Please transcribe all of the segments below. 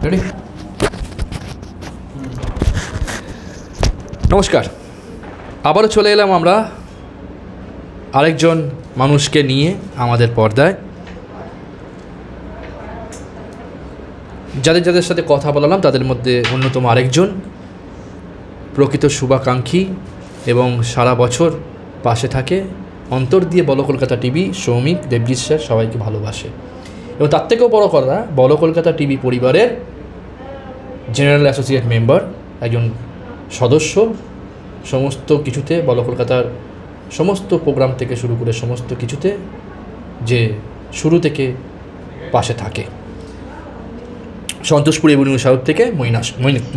Ready? নমস্কার, আবারও চলে এলাম আমরা আরেকজন মানুষকে নিয়ে আমাদের পর্দায়, যাদের যাদের সাথে কথা বলালাম তাদের মধ্যে অন্যতম আরেকজন প্রকৃত শুভাকাঙ্ক্ষী এবং সারা বছর পাশে থাকে, অন্তর দিয়ে বলো কলকাতা টিভি সৌমিক দেবজিৎ স্যার সবাইকে ভালোবাসে এবং তার থেকেও বড় কথা বলো কলকাতা টিভি পরিবারের জেনারেল অ্যাসোসিয়েট মেম্বার, একজন সদস্য, সমস্ত কিছুতে বলো কলকাতার সমস্ত প্রোগ্রাম থেকে শুরু করে সমস্ত কিছুতে শুরু থেকে পাশে থাকে। সন্তোষপুর এভিনিউ সাউথ থেকে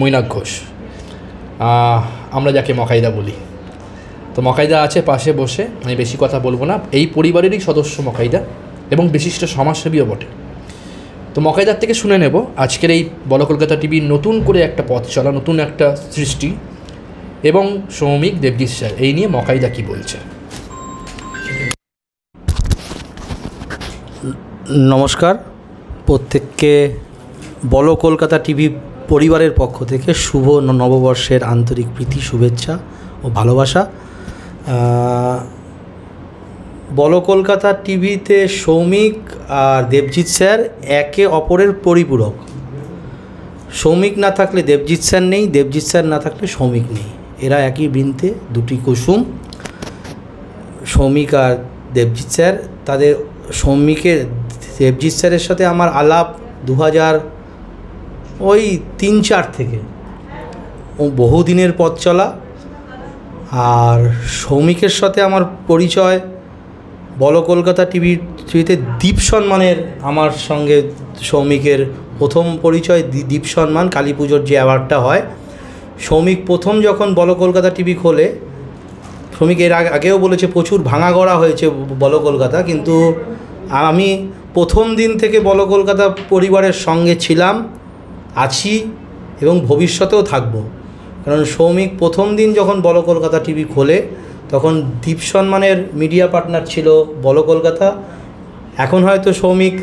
মৈনাক ঘোষ, আমরা যাকে মকাইদা বলি। তো মকাইদা আছে পাশে বসে, আমি বেশি কথা বলবো না, এই পরিবারেরই সদস্য মকাইদা এবং বিশিষ্ট সমাজসেবীও বটে। তো মকাইদার থেকে শুনে নেব আজকের এই বলো কলকাতা টিভির নতুন করে একটা পথ চলা, নতুন একটা সৃষ্টি এবং সৌমিক দেবজিৎ স্যার এই নিয়ে মকাইদা কী বলছে। নমস্কার, প্রত্যেককে বলো কলকাতা টিভি পরিবারের পক্ষ থেকে শুভ নববর্ষের আন্তরিক প্রীতি, শুভেচ্ছা ও ভালোবাসা। বলো কলকাতা টিভিতে সৌমিক আর দেবজিৎ স্যার একে অপরের পরিপূরক। সৌমিক না থাকলে দেবজিৎ স্যার নেই, দেবজিৎ স্যার না থাকলে সৌমিক নেই। এরা একই বৃন্তে দুটি কুসুম। সৌমিক আর দেবজিৎ স্যার, তাদের সৌমিকের দেবজিৎ স্যারের সাথে আমার আলাপ 2003-04 থেকে, ও বহুদিনের পথ চলা। আর সৌমিকের সাথে আমার পরিচয় বলো কলকাতা টিভিতে দীপ সম্মানের, আমার সঙ্গে সৌমিকের প্রথম পরিচয় দীপ সম্মান, কালী পুজোর যে অ্যাওয়ার্ডটা হয়। সৌমিক প্রথম যখন বলো কলকাতা টিভি খোলে, সৌমিক এর আগেও বলেছে প্রচুর ভাঙা গড়া হয়েছে বলো কলকাতা, কিন্তু আমি প্রথম দিন থেকে বলো কলকাতা পরিবারের সঙ্গে ছিলাম, আছি এবং ভবিষ্যতেও থাকব। কারণ সৌমিক প্রথম দিন যখন বলো কলকাতা টিভি খোলে তখন দীপ সম্মানের মিডিয়া পার্টনার ছিল বলো কলকাতা। এখন হয়তো সৌমিক,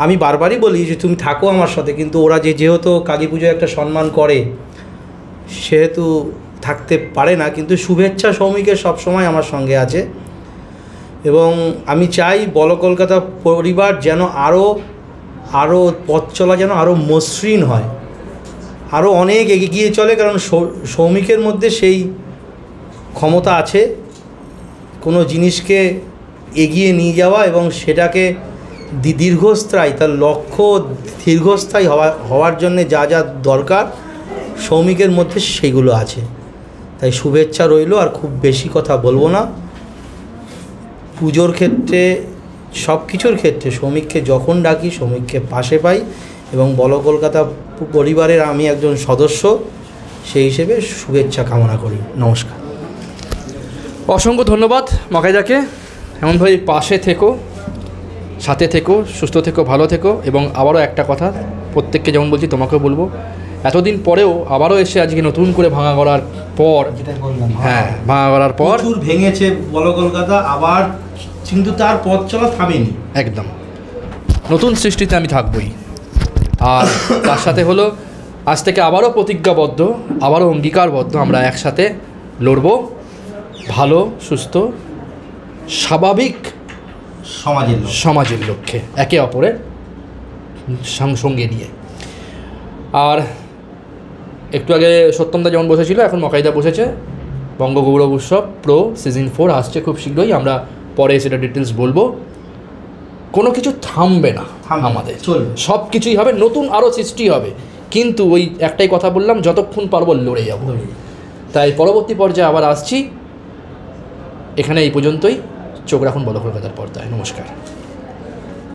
আমি বারবারই বলি যে তুমি থাকো আমার সাথে, কিন্তু ওরা যেহেতু কালী পুজোয় একটা সম্মান করে সেহেতু থাকতে পারে না। কিন্তু শুভেচ্ছা সৌমিকের সবসময় আমার সঙ্গে আছে এবং আমি চাই বলো কলকাতা পরিবার যেন আরও পথ চলা যেন আরও মসৃণ হয়, আরও অনেক এগিয়ে চলে। কারণ সৌমিকের মধ্যে সেই ক্ষমতা আছে কোনো জিনিসকে এগিয়ে নিয়ে যাওয়া এবং সেটাকে দীর্ঘস্থায়ী, তার লক্ষ্য দীর্ঘস্থায়ী হওয়ার জন্যে যা যা দরকার সৌমিকের মধ্যে সেইগুলো আছে। তাই শুভেচ্ছা রইল, আর খুব বেশি কথা বলবো না। পুজোর ক্ষেত্রে, সব কিছুর ক্ষেত্রে সৌমিককে যখন ডাকি সৌমিককে পাশে পাই এবং বলো কলকাতা পরিবারের আমি একজন সদস্য, সেই হিসেবে শুভেচ্ছা কামনা করি। নমস্কার। অসংখ্য ধন্যবাদ মকাইদাকে। এমনভাবে পাশে থেকো, সাথে থেকো, সুস্থ থেকো, ভালো থেকো। এবং আবারও একটা কথা প্রত্যেককে যেমন বলছি তোমাকেও বলবো, এতদিন পরেও আবারও এসে আজকে নতুন করে ভাঙা গড়ার পর, হ্যাঁ ভাঙা গড়ার পর প্রচুর ভেঙেছে বলো কলকাতা আবার, কিন্তু তার পথ চলা থামেনি। একদম নতুন সৃষ্টিতে আমি থাকবই। আর তার সাথে হলো আজ থেকে আবারও প্রতিজ্ঞাবদ্ধ, আবারও অঙ্গীকারবদ্ধ, আমরা একসাথে লড়ব ভালো, সুস্থ, স্বাভাবিক সমাজের লক্ষ্যে, একে অপরের সঙ্গে নিয়ে। আর একটু আগে সত্যমদা যেমন বসেছিল, এখন মকাইদা বসেছে। বঙ্গগৌরব উৎসব প্রো সিজন 4 আসছে খুব শীঘ্রই, আমরা পরে সেটা ডিটেলস বলবো। কোনো কিছু থামবে না, আমাদের সব কিছুই হবে, নতুন আরও সৃষ্টি হবে। কিন্তু ওই একটাই কথা বললাম, যতক্ষণ পারবো লড়ে যাব। তাই পরবর্তী পর্যায়ে আবার আসছি। এখানে এই পর্যন্তই। চোখ রাখুন বলো কলকাতার পর্দায়। নমস্কার।